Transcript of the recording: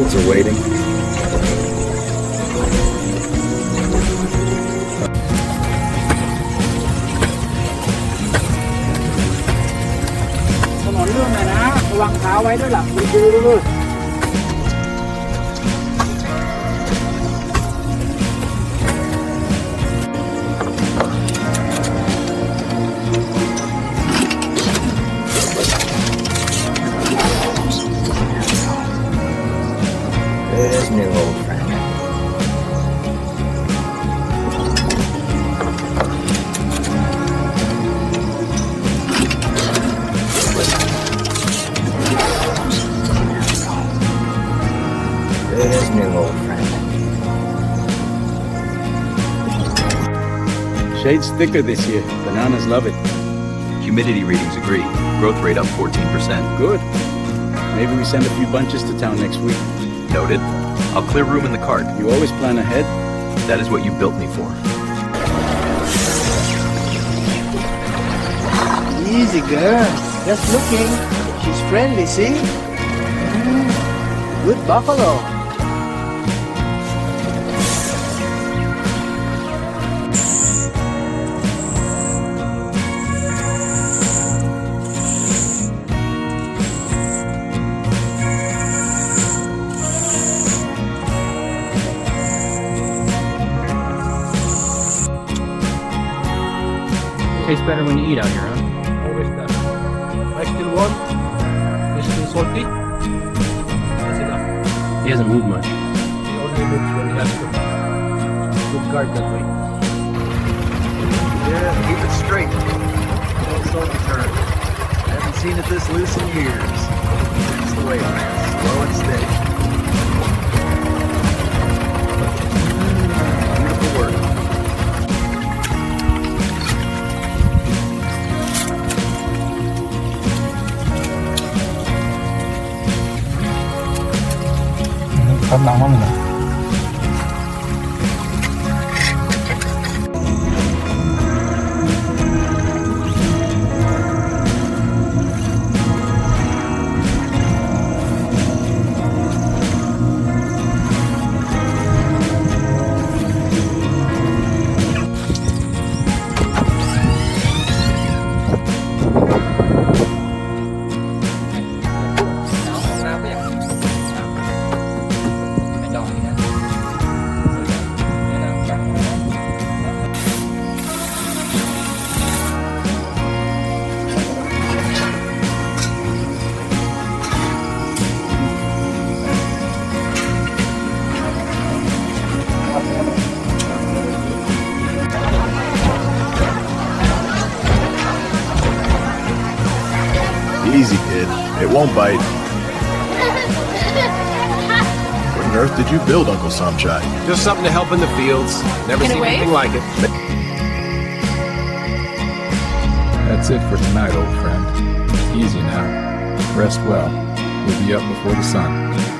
Handhelds are waiting. There's new old friend. There's new old friend. Shade's thicker this year. Bananas love it. Humidity readings agree. Growth rate up 14%. Good. Maybe we send a few bunches to town next week. Noted. I'll clear room in the cart. You always plan ahead. That is what you built me for. Easy, girl. Just looking. She's friendly, see? Good buffalo. Tastes better when you eat out here, huh? Always does. I still want. It's still salty. That's enough. He hasn't moved much. He only moves when he has to. Good guard that way. Yeah, keep it straight. No salty turn. Haven't seen it this loose in years. That's the way, man. Slow and steady. Beautiful work. Easy, kid. It won't bite. What on earth did you build, Uncle Samchai? Just something to help in the fields. Never seen anything like it. That's it for tonight, old friend. Easy now. Rest well. We'll be up before the sun.